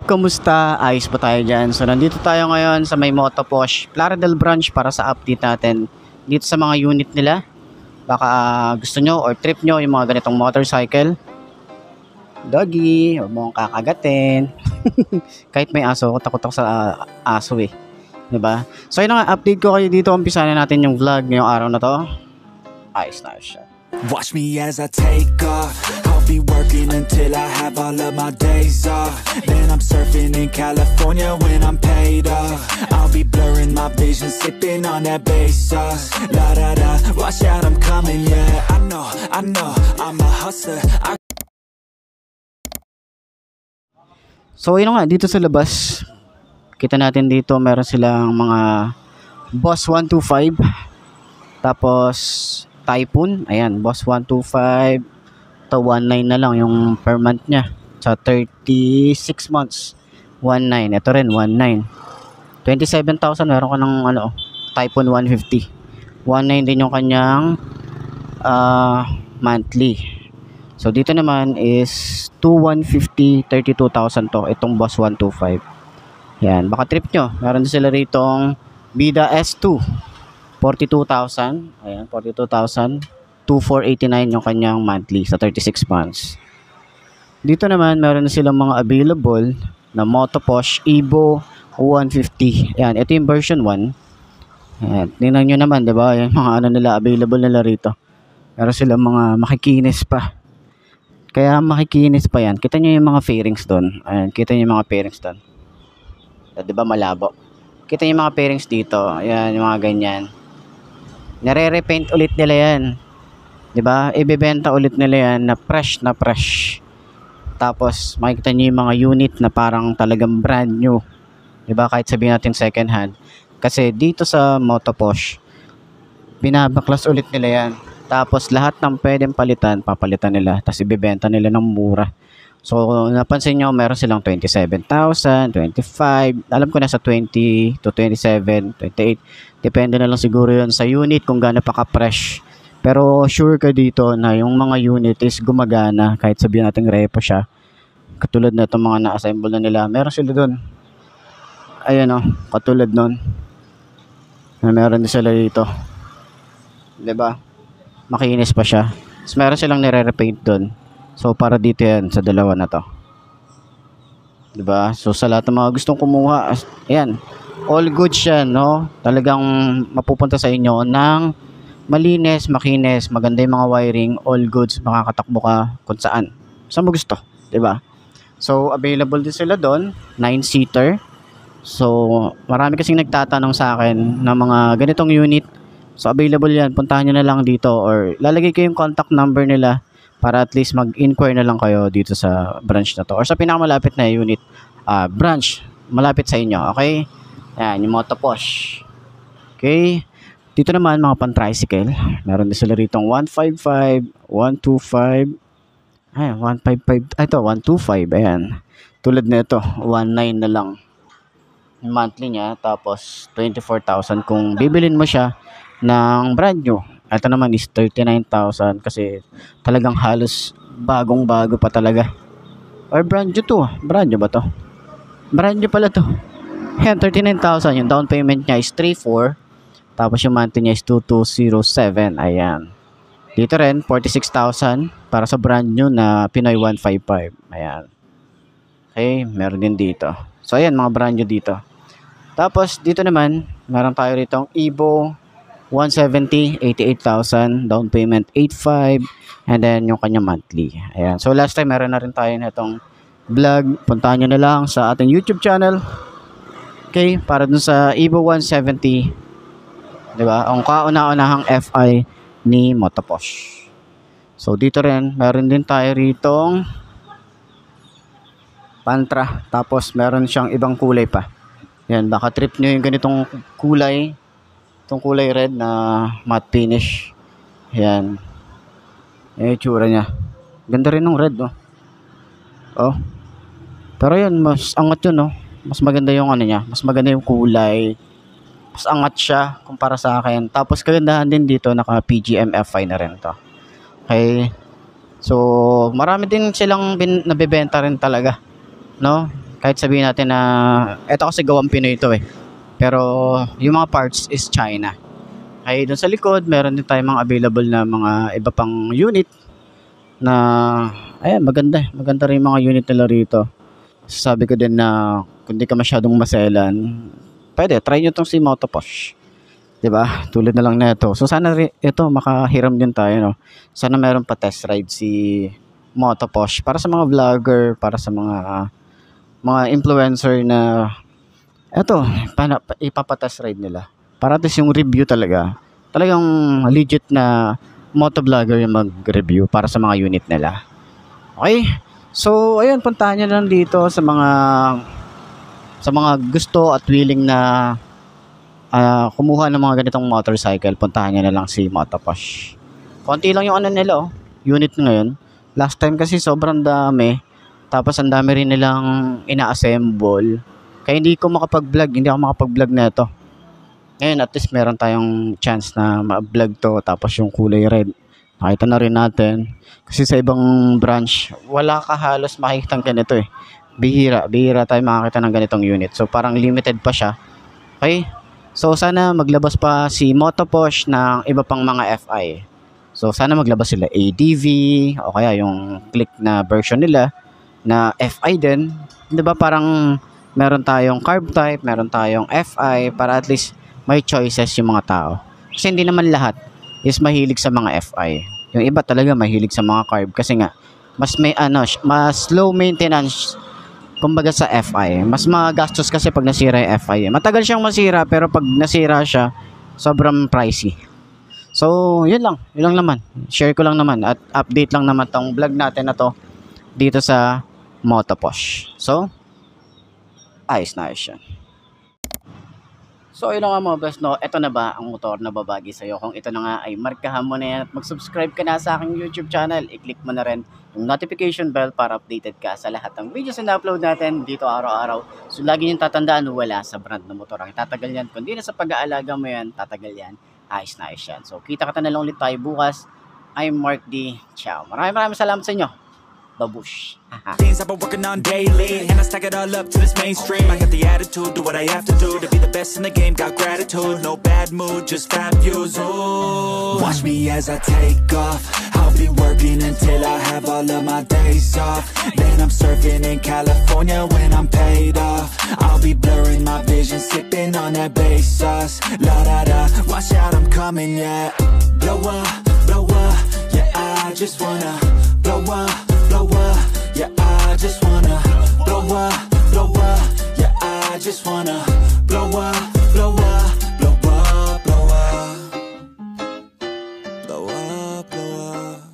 Kamusta? Ayos pa tayo dyan. So, nandito tayo ngayon sa may Motoposh Plaridel branch para sa update natin dito sa mga unit nila. Baka gusto nyo or trip nyo yung mga ganitong motorcycle. Doggy, huwag mong kakagatin. Kahit may aso, takot ako sa aso eh. Diba? So, yun nga, update ko kayo dito. Umpisa na natin yung vlog ngayong araw na to. Ayos na siya. Watch me as I take off. I'll be working until I have all of my days off. Then I'm surfing in California when I'm paid off. I'll be blurring my vision, sipping on that bass sauce. La da da, watch out, I'm coming, yeah. I know, I'm a hustler. So, yun nga, dito sa labas, kita natin dito, meron silang mga Boss 125. Tapos, Typhoon, ayan, Boss 125 to 19 na lang yung per month nya sa 36 months. 19, ito rin 19. 27,000 meron ka ng Typhoon 150. 19 din yung kanyang monthly. So dito naman is 2150, 32,000 to itong Boss 125. Yan, baka trip nyo, meron din sila ritong Bida S2 42,000. Ayan, 42,000. 2,489 yung kanyang monthly sa 36 months. Dito naman, meron na silang mga available na Motoposh Evo 150. Ayan, ito yung version 1. Ayan, tingnan nyo naman, diba? Yung mga nila, available nila rito. Meron silang mga makikinis pa. Kaya makikinis pa yan. Kita nyo yung mga fairings doon. Ayan, kita nyo yung mga fairings doon. Diba malabo? Kita nyo yung mga fairings dito. Ayan, yung mga ganyan. Nare-repaint ulit nila yan. 'Di ba? Ibebenta ulit nila yan na fresh na fresh. Tapos makikita niyo yung mga unit na parang talagang brand new. 'Di ba? Kahit sabihin natin second hand. Kasi dito sa Motoposh, binabaklas ulit nila yan. Tapos lahat ng pwedeng palitan, papalitan nila. Tapos ibebenta nila ng mura. So napansin nyo, meron silang 27,000, 25, alam ko nasa 20 to 27, 28. Depende na lang siguro yun sa unit kung gaano pa ka-fresh. Pero sure ka dito na yung mga unit is gumagana kahit sabihin natin repo siya. Katulad na itong mga na-assemble na nila. Meron sila doon. Ayan o, katulad nun. Meron din sila dito. 'Di ba? Makinis pa siya. Tapos meron silang nire-repaint doon. So para dito yan sa dalawa na to. 'Di ba? So sa lahat ng mga gustong kumuha, ayan. All good siya, no? Talagang mapupunta sa inyo ng malinis, makinis, maganda yung mga wiring, all goods, makakatakbo ka kung saan. Saan mo gusto, 'di ba? So available din sila doon, 9-seater. So marami kasing nagtatanong sa akin ng mga ganitong unit. So available yan, puntahan nyo na lang dito or lalagay ko yung contact number nila para at least mag-inquire na lang kayo dito sa branch na to or sa pinakamalapit na unit branch malapit sa inyo, okay? Ayan, yung Motoposh. Okay? Dito naman mga pan-tricycle. Meron din sila ritong 155, 125. Ayan, 155. Ito, 125. Ayan. Tulad na ito, 19 na lang. Yung monthly niya. Tapos, 24,000 kung bibilin mo siya ng brand new. Ito naman is 39,000 kasi talagang halos bagong-bago pa talaga. Or brand new to. Brand new ba to? Brand new pala to. Ayan, 39,000. Yung down payment niya is 3,400. Tapos yung monthly niya is 2,207. Ayan. Dito rin, 46,000 para sa brand new na Pinoy 155. Ayan. Okay, meron din dito. So, ayan, mga brand new dito. Tapos, dito naman, meron tayo ritong Evo 170, 88,000. Down payment, 8,500. And then, yung kanya monthly. Ayan. So, last time, meron na rin tayo na itong vlog. Puntahan nyo na lang sa ating YouTube channel. Okay, para dun sa Evo 170, 'di ba? Ang kauna-unahang FI ni Motoposh. So dito rin, meron din tayo ritong Pantra, tapos meron siyang ibang kulay pa. Yan, baka trip niyo yung ganitong kulay. Itong kulay red na matte finish. Yan. Eh, tsura niya. Ganda rin ng red, oh. Oh. Pero yan, mas angat yun, oh. Mas maganda yung niya, mas maganda yung kulay. Mas angat siya kumpara sa akin. Tapos kagandahan din dito, naka PGM FI na rin to. Okay. So, marami din silang nabebenta rin talaga, no? Kahit sabihin natin na eto kasi gawang Pinoy ito eh. Pero yung mga parts is China. Kaya doon sa likod, meron din tayong mga available na mga iba pang unit na ayan, maganda rin yung mga unit nila rito. Sabi ko din na kung di ka masyadong maselan, pwede try nyo tong si Motoposh. 'Di ba? Tulad na lang nito. So sana ito makahiram din tayo, no. Sana meron pa test ride si Motoposh para sa mga vlogger, para sa mga influencer na eto, ipapatest ride nila. Para at least yung review talagang legit na motovlogger yung mag-review para sa mga unit nila. Okay? So, ayun, puntahan nyo lang dito sa mga gusto at willing na kumuha ng mga ganitong motorcycle. Puntahan nyo na lang si Motoposh. Konti lang yung ano nila, oh, unit ngayon. Last time kasi sobrang dami. Tapos ang dami rin nilang ina-assemble. Kaya hindi ako makapag-vlog na ito. Ngayon at least meron tayong chance na ma-vlog to. Tapos yung kulay red, nakita na rin natin. Kasi sa ibang branch, wala ka halos makikita ganito eh. Bihira tayo makakita ng ganitong unit. So parang limited pa siya. Okay? So sana maglabas pa si Motoposh ng iba pang mga FI. So sana maglabas sila ADV o kaya yung click na version nila na FI din. 'Di ba parang meron tayong carb type, meron tayong FI para at least may choices yung mga tao. Kasi hindi naman lahat is mahilig sa mga FI. Yung iba talaga mahilig sa mga carb kasi nga mas mas low maintenance kumbaga sa FI. Mas magastos kasi pag nasira yung FI. Matagal siyang masira pero pag nasira siya, sobrang pricey. So, yun lang naman. Share ko lang naman at update lang naman tong vlog natin na to dito sa Motoposh. So, ayos yan. So, yun nga mga best, no? Ito na ba ang motor na babagi sa'yo? Kung ito na nga ay markahan mo na yan at mag-subscribe ka na sa aking YouTube channel. I-click mo na rin yung notification bell para updated ka sa lahat ng videos na upload natin dito araw-araw. So, lagi niyong tatandaan, wala sa brand na motor ang tatagal yan. Kung di na sa pag-aalaga mo yan, tatagal yan. Ayos yan. So, kita-kita na lang ulit tayo bukas. I'm Mark D. Ciao. Maraming salamat sa inyo. Babush. Things I've been working on daily, and I stack it all up to this mainstream. I got the attitude, do what I have to do to be the best in the game. Got gratitude, no bad mood, just fat views. Ooh. Watch me as I take off. I'll be working until I have all of my days off. Then I'm surfing in California when I'm paid off. I'll be blurring my vision, sipping on that bass sauce. La da da, watch out, I'm coming, yeah. Blow up, yeah. I just wanna blow up, yeah. I just wanna blow up, yeah. I just wanna blow up, blow up, blow up, blow up, blow up, blow up.